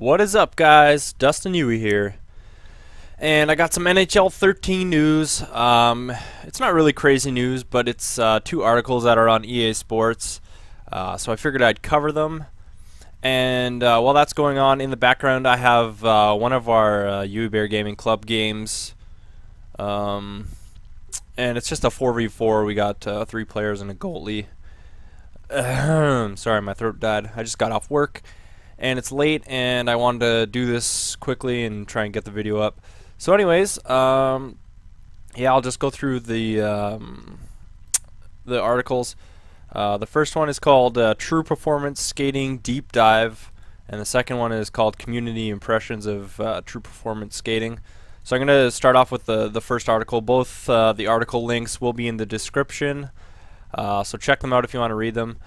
What is up, guys? Dustin Yewy here, and I got some NHL 13 news. It's not really crazy news, but it's two articles that are on EA Sports, so I figured I'd cover them. And while that's going on, in the background I have one of our Yewy Bear Gaming Club games, and it's just a 4v4. We got 3 players and a goalie. Sorry, my throat died. I just got off work and it's late and I wanted to do this quickly and try and get the video up. So anyways, yeah, I'll just go through the articles. The first one is called True Performance Skating Deep Dive, and the second one is called Community Impressions of True Performance Skating. So I'm going to start off with the first article. Both the article links will be in the description, so check them out if you want to read them.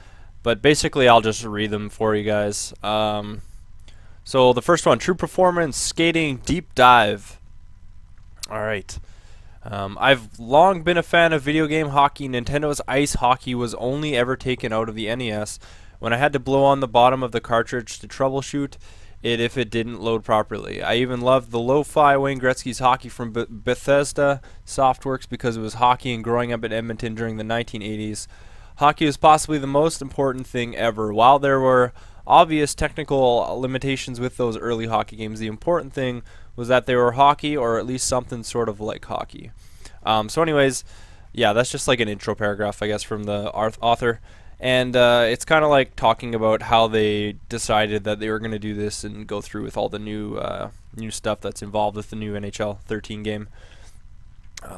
But basically, I'll just read them for you guys. So the first one, True Performance Skating Deep Dive. Alright. I've long been a fan of video game hockey. Nintendo's Ice Hockey was only ever taken out of the NES when I had to blow on the bottom of the cartridge to troubleshoot it if it didn't load properly. I even loved the lo-fi Wayne Gretzky's Hockey from Bethesda Softworks because it was hockey, and growing up in Edmonton during the 1980s, hockey was possibly the most important thing ever. While there were obvious technical limitations with those early hockey games, the important thing was that they were hockey, or at least something sort of like hockey. So anyways, yeah, that's just like an intro paragraph, I guess, from the author. And it's kind of like talking about how they decided that they were going to do this and go through with all the new stuff that's involved with the new NHL 13 game.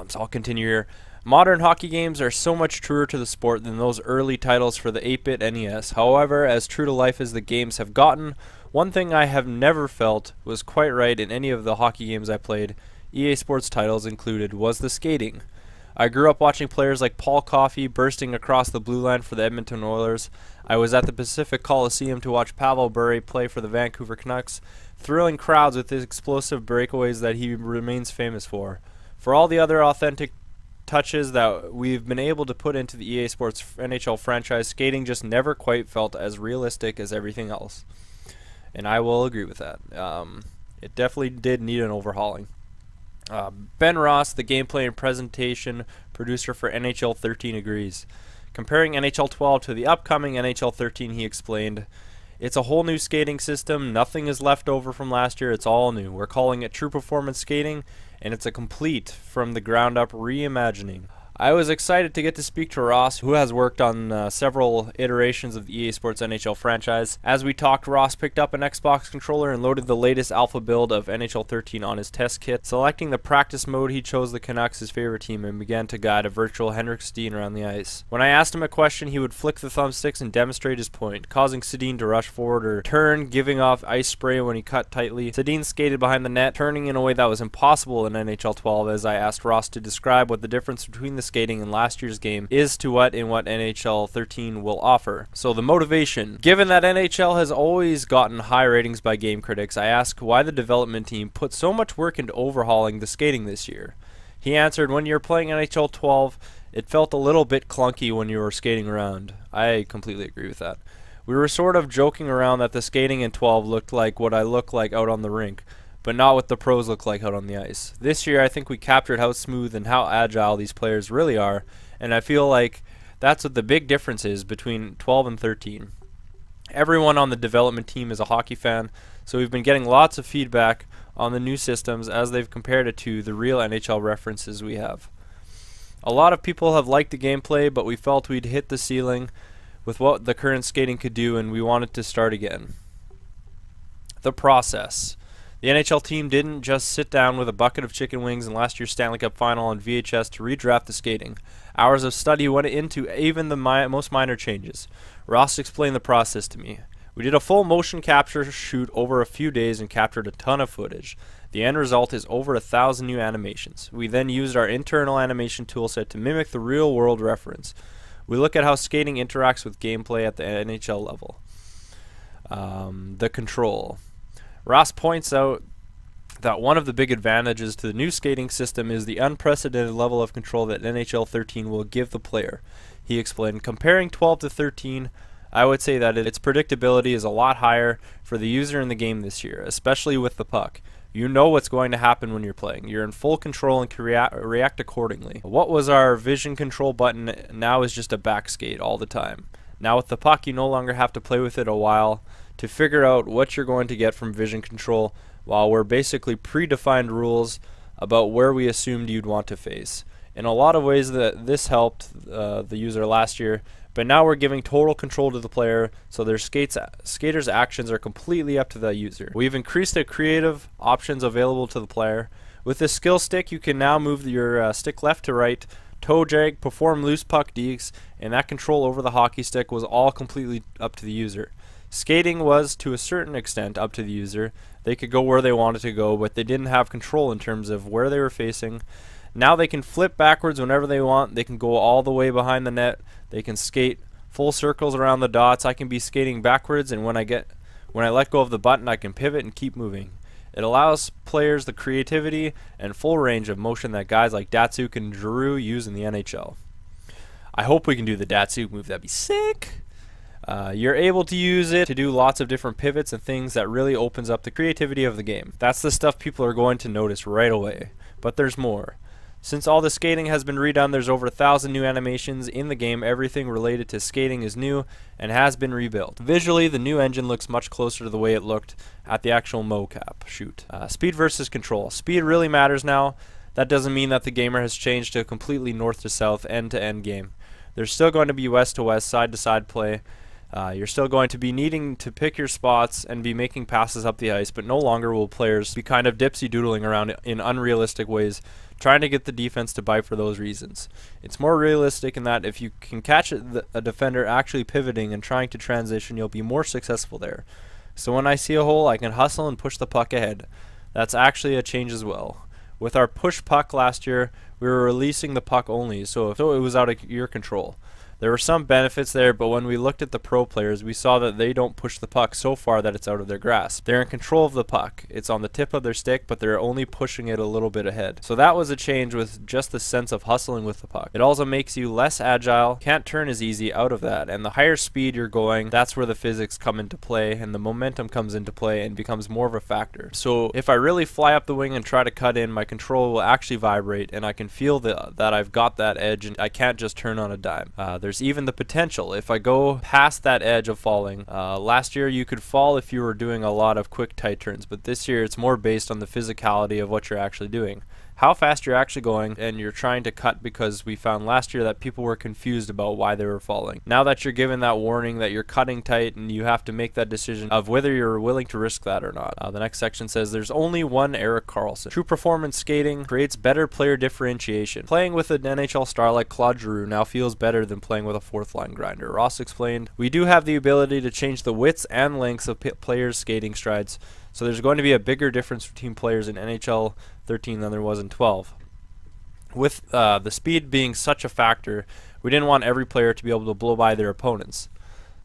So I'll continue here. Modern hockey games are so much truer to the sport than those early titles for the 8-bit NES. However, as true to life as the games have gotten, one thing I have never felt was quite right in any of the hockey games I played, EA Sports titles included, was the skating. I grew up watching players like Paul Coffey bursting across the blue line for the Edmonton Oilers. I was at the Pacific Coliseum to watch Pavel Bure play for the Vancouver Canucks, thrilling crowds with his explosive breakaways that he remains famous for. For all the other authentic touches that we've been able to put into the EA Sports NHL franchise, skating just never quite felt as realistic as everything else. And I will agree with that. It definitely did need an overhauling. Ben Ross, the gameplay and presentation producer for NHL 13, agrees. Comparing NHL 12 to the upcoming NHL 13, he explained, "It's a whole new skating system. Nothing is left over from last year. It's all new. We're calling it True Performance Skating, and it's a complete, from the ground up reimagining." I was excited to get to speak to Ross, who has worked on several iterations of the EA Sports NHL franchise. As we talked, Ross picked up an Xbox controller and loaded the latest alpha build of NHL 13 on his test kit. Selecting the practice mode, he chose the Canucks, his favorite team, and began to guide a virtual Henrik Sedin around the ice. When I asked him a question, he would flick the thumbsticks and demonstrate his point, causing Sedin to rush forward or turn, giving off ice spray when he cut tightly. Sedin skated behind the net, turning in a way that was impossible in NHL 12, as I asked Ross to describe what the difference between the skating in last year's game is to what NHL 13 will offer. So the motivation. Given that NHL has always gotten high ratings by game critics, I asked why the development team put so much work into overhauling the skating this year. He answered, "When you're playing NHL 12, it felt a little bit clunky when you were skating around." I completely agree with that. "We were sort of joking around that the skating in 12 looked like what I look like out on the rink, but not what the pros look like out on the ice. This year, I think we captured how smooth and how agile these players really are, and I feel like that's what the big difference is between 12 and 13. Everyone on the development team is a hockey fan, so we've been getting lots of feedback on the new systems as they've compared it to the real NHL references we have. A lot of people have liked the gameplay, but we felt we'd hit the ceiling with what the current skating could do, and we wanted to start again." The process. The NHL team didn't just sit down with a bucket of chicken wings and last year's Stanley Cup final on VHS to redraft the skating. Hours of study went into even the most minor changes. Ross explained the process to me. "We did a full motion capture shoot over a few days and captured a ton of footage. The end result is over 1,000 new animations. We then used our internal animation toolset to mimic the real world reference. We look at how skating interacts with gameplay at the NHL level." The control. Ross points out that one of the big advantages to the new skating system is the unprecedented level of control that NHL 13 will give the player. He explained, "Comparing 12 to 13, I would say that its predictability is a lot higher for the user in the game this year, especially with the puck. You know what's going to happen when you're playing. You're in full control and can react accordingly. What was our vision control button now is just a back skate all the time. Now with the puck, you no longer have to play with it a while to figure out what you're going to get from vision control, while we're basically predefined rules about where we assumed you'd want to face. In a lot of ways this helped the user last year, but now we're giving total control to the player, so their skaters' actions are completely up to the user. We've increased the creative options available to the player. With the skill stick, you can now move your stick left to right, toe drag, perform loose puck dekes, and that control over the hockey stick was all completely up to the user. Skating was, to a certain extent, up to the user. They could go where they wanted to go, but they didn't have control in terms of where they were facing. Now they can flip backwards whenever they want. They can go all the way behind the net. They can skate full circles around the dots. I can be skating backwards, and when I let go of the button, I can pivot and keep moving. It allows players the creativity and full range of motion that guys like Datsuk and Giroux use in the NHL. I hope we can do the Datsuk move. That'd be sick. You're able to use it to do lots of different pivots and things that really opens up the creativity of the game. That's the stuff people are going to notice right away. But there's more. Since all the skating has been redone, there's over 1,000 new animations in the game. Everything related to skating is new and has been rebuilt. Visually, the new engine looks much closer to the way it looked at the actual mocap shoot. Speed versus control. Speed really matters now. That doesn't mean that the gamer has changed to a completely north to south, end to end game. There's still going to be west to west, side to side play. You're still going to be needing to pick your spots and be making passes up the ice, but no longer will players be kind of dipsy-doodling around in unrealistic ways, trying to get the defense to bite for those reasons. It's more realistic in that if you can catch a defender actually pivoting and trying to transition, you'll be more successful there. So when I see a hole, I can hustle and push the puck ahead. That's actually a change as well. With our push puck last year, we were releasing the puck only, so it was out of your control. There were some benefits there, but when we looked at the pro players, we saw that they don't push the puck so far that it's out of their grasp. They're in control of the puck. It's on the tip of their stick, but they're only pushing it a little bit ahead. So that was a change with just the sense of hustling with the puck. It also makes you less agile, can't turn as easy out of that, and the higher speed you're going, that's where the physics come into play, and the momentum comes into play and becomes more of a factor. So if I really fly up the wing and try to cut in, my control will actually vibrate, and I can feel that I've got that edge, and I can't just turn on a dime. There's even the potential if I go past that edge of falling. Last year you could fall if you were doing a lot of quick tight turns, but this year it's more based on the physicality of what you're actually doing. How fast you're actually going, and you're trying to cut, because we found last year that people were confused about why they were falling. Now that you're given that warning that you're cutting tight, and you have to make that decision of whether you're willing to risk that or not. The next section says there's only one Erik Karlsson. True performance skating creates better player differentiation. Playing with an NHL star like Claude Giroux now feels better than playing with a fourth line grinder. Ross explained, "We do have the ability to change the widths and lengths of players' skating strides, so there's going to be a bigger difference between players in NHL 13 than there was in 12. With the speed being such a factor, we didn't want every player to be able to blow by their opponents.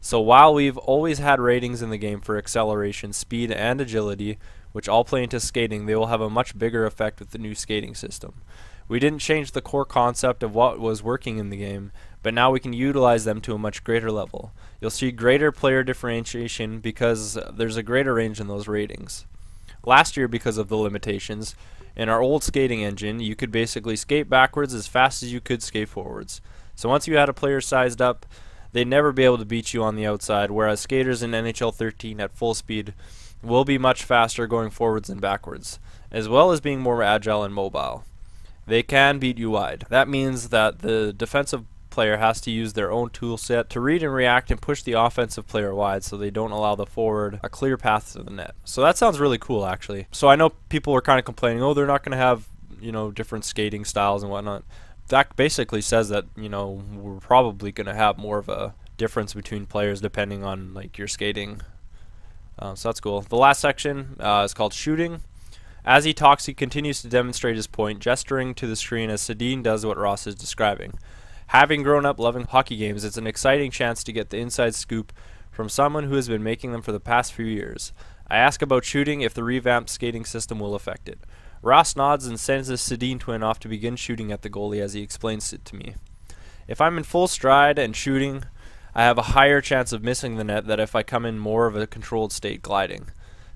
So while we've always had ratings in the game for acceleration, speed, and agility, which all play into skating, they will have a much bigger effect with the new skating system. We didn't change the core concept of what was working in the game, but now we can utilize them to a much greater level. You'll see greater player differentiation because there's a greater range in those ratings. Last year, because of the limitations, in our old skating engine, you could basically skate backwards as fast as you could skate forwards. So once you had a player sized up, they'd never be able to beat you on the outside, whereas skaters in NHL 13 at full speed will be much faster going forwards and backwards, as well as being more agile and mobile. They can beat you wide. That means that the defensive player has to use their own tool set to read and react and push the offensive player wide, so they don't allow the forward a clear path to the net. So that sounds really cool, actually. So I know people are kind of complaining, oh, they're not going to have, different skating styles and whatnot. That basically says that, we're probably going to have more of a difference between players depending on like your skating. So that's cool. The last section is called shooting. As he talks, he continues to demonstrate his point, gesturing to the screen as Sedin does what Ross is describing. Having grown up loving hockey games, it's an exciting chance to get the inside scoop from someone who has been making them for the past few years. I ask about shooting, if the revamped skating system will affect it. Ross nods and sends his Sedin twin off to begin shooting at the goalie as he explains it to me. If I'm in full stride and shooting, I have a higher chance of missing the net than if I come in more of a controlled state gliding.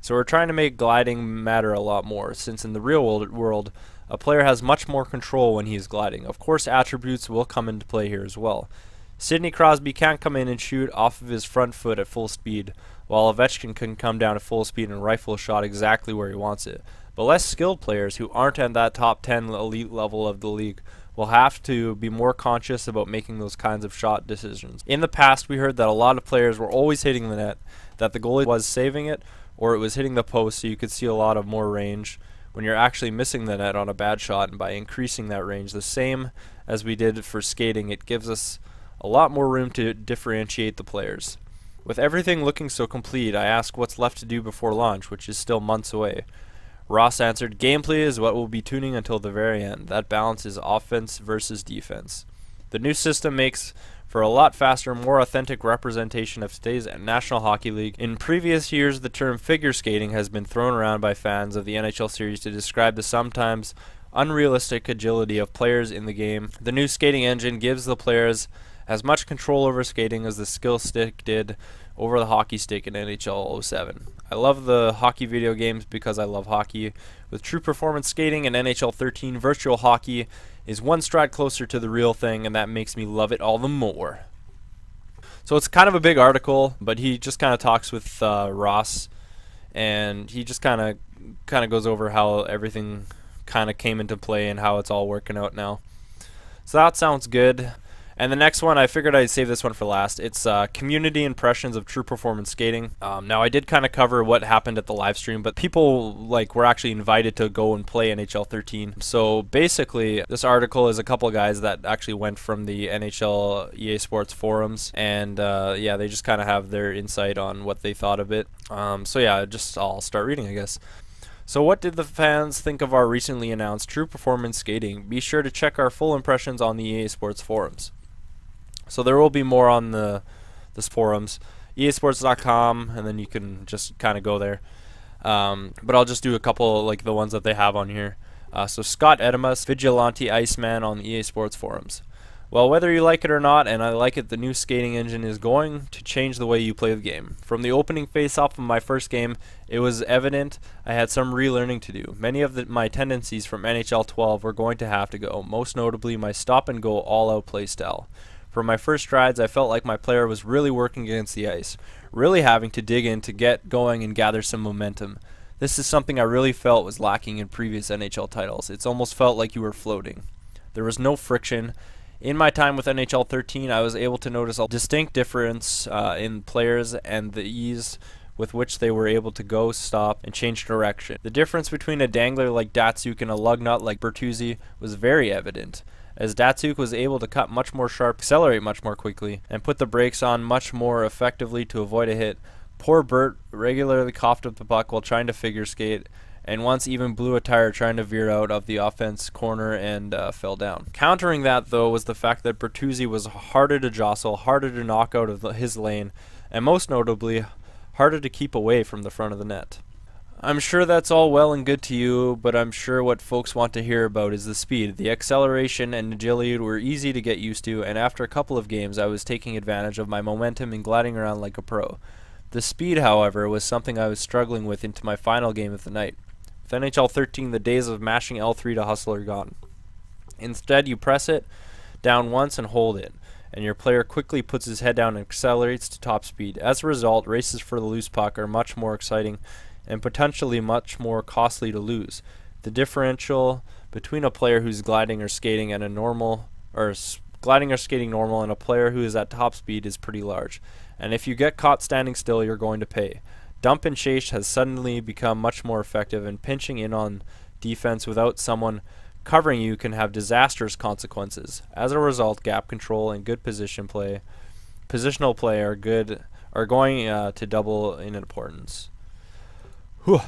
So we're trying to make gliding matter a lot more, since in the real world a player has much more control when he is gliding. Of course, attributes will come into play here as well. Sidney Crosby can't come in and shoot off of his front foot at full speed, while Ovechkin can come down at full speed and rifle a shot exactly where he wants it. But less skilled players who aren't at that top 10 elite level of the league will have to be more conscious about making those kinds of shot decisions. In the past, we heard that a lot of players were always hitting the net, that the goalie was saving it, or it was hitting the post, so you could see a lot of more range when you're actually missing the net on a bad shot. And by increasing that range, the same as we did for skating, it gives us a lot more room to differentiate the players. With everything looking so complete, I ask what's left to do before launch, which is still months away. Ross answered, gameplay is what we'll be tuning until the very end. That balance is offense versus defense. The new system makes for a lot faster, more authentic representation of today's National Hockey League. In previous years, the term figure skating has been thrown around by fans of the NHL series to describe the sometimes unrealistic agility of players in the game. The new skating engine gives the players as much control over skating as the skill stick did over the hockey stick in NHL 07. I love the hockey video games because I love hockey. With true performance skating and NHL 13, virtual hockey is one stride closer to the real thing, and that makes me love it all the more. So it's kind of a big article, but he just kind of talks with Ross, and he just kind of goes over how everything kind of came into play and how it's all working out now. So that sounds good. And the next one, I figured I'd save this one for last. It's community impressions of true performance skating. Now, I did kind of cover what happened at the live stream, but people were actually invited to go and play NHL 13. So basically, this article is a couple of guys that actually went from the NHL EA Sports forums, and yeah, they just kind of have their insight on what they thought of it. So yeah, I'll start reading, I guess. So what did the fans think of our recently announced true performance skating? Be sure to check our full impressions on the EA Sports forums. So there will be more on this forums, easports.com, and then you can just kind of go there. But I'll just do a couple like the ones that they have on here. So Scott Edemus, Vigilante Iceman on the EA Sports forums. Well, whether you like it or not, and I like it, the new skating engine is going to change the way you play the game. From the opening face-off of my first game, it was evident I had some relearning to do. Many of my tendencies from NHL 12 were going to have to go, most notably my stop-and-go all-out play style. For my first strides, I felt like my player was really working against the ice, really having to dig in to get going and gather some momentum. This is something I really felt was lacking in previous NHL titles. It's almost felt like you were floating. There was no friction. In my time with NHL 13, I was able to notice a distinct difference in players and the ease with which they were able to go, stop, and change direction. The difference between a dangler like Datsuk and a lugnut like Bertuzzi was very evident, as Datsuk was able to cut much more sharp, accelerate much more quickly, and put the brakes on much more effectively to avoid a hit. Poor Bert regularly coughed up the puck while trying to figure skate, and once even blew a tire trying to veer out of the offense corner and fell down. Countering that, though, was the fact that Bertuzzi was harder to jostle, harder to knock out of his lane, and most notably, harder to keep away from the front of the net. I'm sure that's all well and good to you, but I'm sure what folks want to hear about is the speed. The acceleration and agility were easy to get used to, and after a couple of games I was taking advantage of my momentum and gliding around like a pro. The speed, however, was something I was struggling with into my final game of the night. With NHL 13, the days of mashing L3 to hustle are gone. Instead, you press it down once and hold it, and your player quickly puts his head down and accelerates to top speed. As a result, races for the loose puck are much more exciting and potentially much more costly to lose. The differential between a player who's gliding or skating at a normal, or gliding or skating normal, and a player who is at top speed is pretty large. And if you get caught standing still, you're going to pay. Dump and chase has suddenly become much more effective, and pinching in on defense without someone covering you can have disastrous consequences. As a result, gap control and good positional play are going to double in importance. Whew.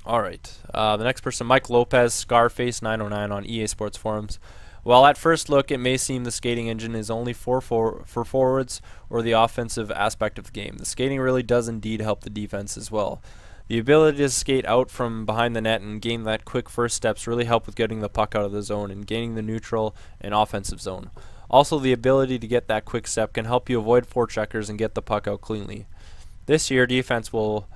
All right. The next person, Mike Lopez, Scarface 909 on EA Sports forums. While at first look it may seem the skating engine is only for forwards or the offensive aspect of the game, the skating really does indeed help the defense as well. The ability to skate out from behind the net and gain that quick first steps really help with getting the puck out of the zone and gaining the neutral and offensive zone. Also, the ability to get that quick step can help you avoid forecheckers and get the puck out cleanly. This year, defense will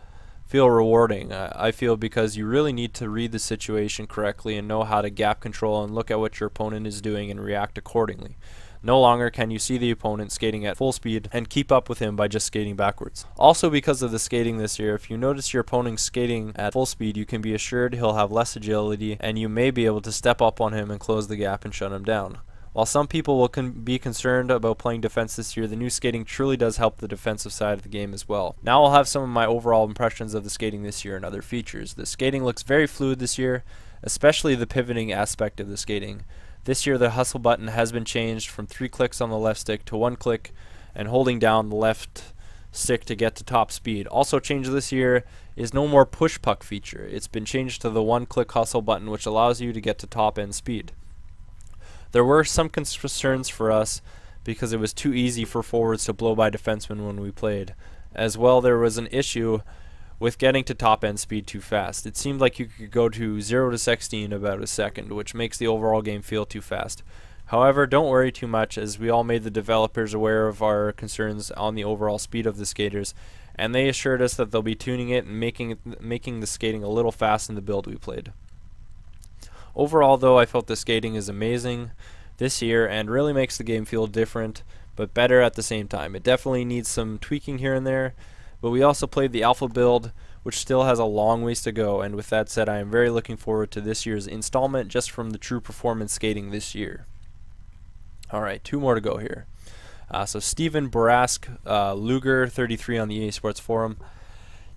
feel rewarding, I feel, because you really need to read the situation correctly and know how to gap control and look at what your opponent is doing and react accordingly. No longer can you see the opponent skating at full speed and keep up with him by just skating backwards. Also, because of the skating this year, if you notice your opponent skating at full speed, you can be assured he'll have less agility and you may be able to step up on him and close the gap and shut him down. While some people will be concerned about playing defense this year, the new skating truly does help the defensive side of the game as well. Now I'll have some of my overall impressions of the skating this year and other features. The skating looks very fluid this year, especially the pivoting aspect of the skating. This year the hustle button has been changed from 3 clicks on the left stick to 1 click and holding down the left stick to get to top speed. Also changed this year is no more push puck feature. It's been changed to the 1 click hustle button, which allows you to get to top end speed. There were some concerns for us because it was too easy for forwards to blow by defensemen when we played. As well, there was an issue with getting to top end speed too fast. It seemed like you could go to 0 to 60 in about a second, which makes the overall game feel too fast. However, don't worry too much, as we all made the developers aware of our concerns on the overall speed of the skaters, and they assured us that they'll be tuning it and making the skating a little fast in the build we played. Overall, though, I felt the skating is amazing this year and really makes the game feel different, but better at the same time. It definitely needs some tweaking here and there, but we also played the alpha build, which still has a long ways to go, and with that said, I am very looking forward to this year's installment just from the true performance skating this year. Alright, 2 more to go here. So Steven Barask, Luger 33 on the EA Sports Forum.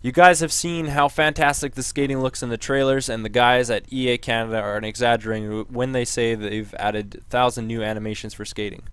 You guys have seen how fantastic the skating looks in the trailers, and the guys at EA Canada aren't exaggerating when they say they've added 1,000 new animations for skating.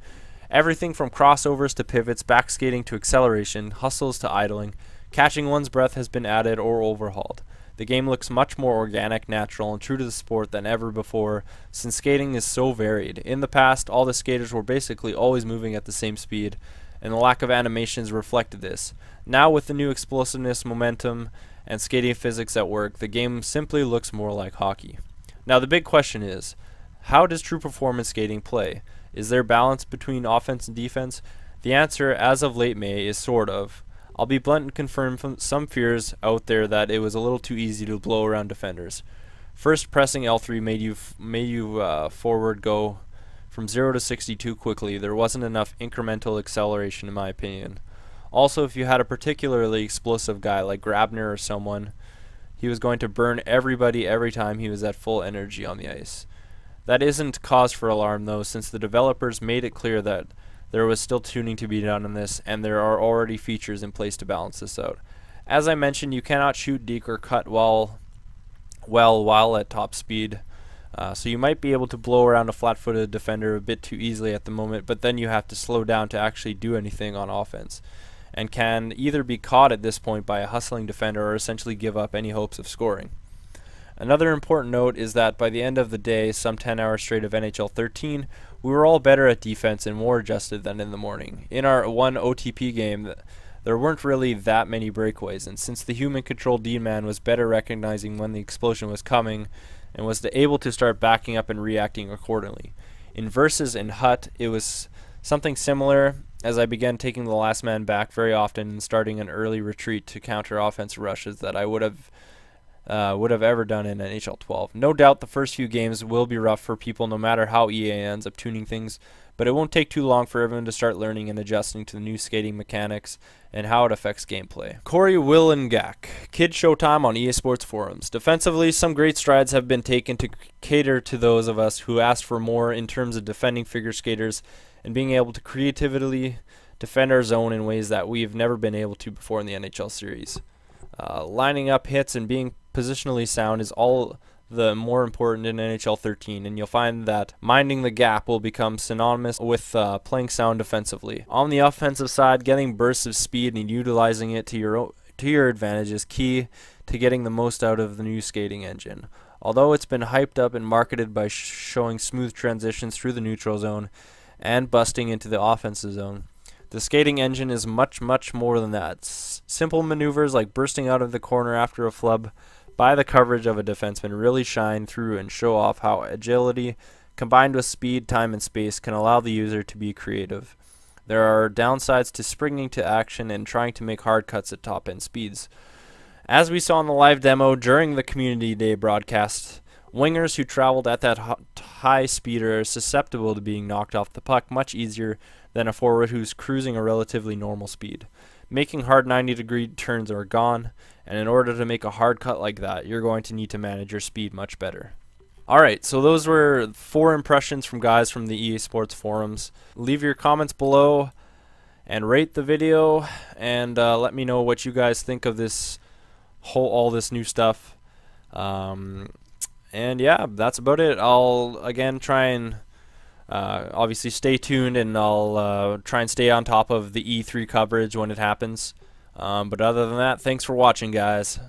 Everything from crossovers to pivots, back skating to acceleration, hustles to idling, catching one's breath has been added or overhauled. The game looks much more organic, natural, and true to the sport than ever before, since skating is so varied. In the past, all the skaters were basically always moving at the same speed, and the lack of animations reflected this. Now with the new explosiveness, momentum, and skating physics at work, the game simply looks more like hockey. Now the big question is, how does true performance skating play? Is there balance between offense and defense? The answer, as of late May, is sort of. I'll be blunt and confirm from some fears out there that it was a little too easy to blow around defenders. First, pressing L3 made you forward go from 0 to 60 too quickly. There wasn't enough incremental acceleration in my opinion. Also, if you had a particularly explosive guy like Grabner or someone, he was going to burn everybody every time he was at full energy on the ice. That isn't cause for alarm though, since the developers made it clear that there was still tuning to be done on this, and there are already features in place to balance this out. As I mentioned, you cannot shoot, deke, or cut while at top speed. So you might be able to blow around a flat-footed defender a bit too easily at the moment, but then you have to slow down to actually do anything on offense, and can either be caught at this point by a hustling defender or essentially give up any hopes of scoring. Another important note is that by the end of the day, some 10 hours straight of NHL 13, we were all better at defense and more adjusted than in the morning. In our one OTP game, there weren't really that many breakaways, and since the human-controlled D-man was better recognizing when the explosion was coming and was able to start backing up and reacting accordingly. In Versus and Hut, it was something similar, as I began taking the last man back very often and starting an early retreat to counter offense rushes that I would have ever done in NHL 12. No doubt the first few games will be rough for people no matter how EA ends up tuning things, but it won't take too long for everyone to start learning and adjusting to the new skating mechanics and how it affects gameplay. Corey Willengak, Kid Showtime on EA Sports Forums. Defensively, some great strides have been taken to cater to those of us who asked for more in terms of defending figure skaters and being able to creatively defend our zone in ways that we've never been able to before in the NHL series. Lining up hits and being positionally sound is all the more important in NHL 13, and you'll find that minding the gap will become synonymous with playing sound defensively. On the offensive side, getting bursts of speed and utilizing it to your advantage is key to getting the most out of the new skating engine. Although it's been hyped up and marketed by showing smooth transitions through the neutral zone and busting into the offensive zone, the skating engine is much, much more than that. Simple maneuvers like bursting out of the corner after a flub by the coverage of a defenseman really shine through and show off how agility, combined with speed, time, and space, can allow the user to be creative. There are downsides to springing to action and trying to make hard cuts at top-end speeds. As we saw in the live demo during the Community Day broadcast, wingers who traveled at that high speed are susceptible to being knocked off the puck much easier than a forward who's cruising a relatively normal speed. Making hard 90-degree turns are gone, and in order to make a hard cut like that, you're going to need to manage your speed much better. Alright, so those were 4 impressions from guys from the EA Sports forums. Leave your comments below and rate the video, and let me know what you guys think of this all this new stuff. And yeah, that's about it. I'll again try and obviously stay tuned, and I'll try and stay on top of the E3 coverage when it happens. But other than that, thanks for watching, guys.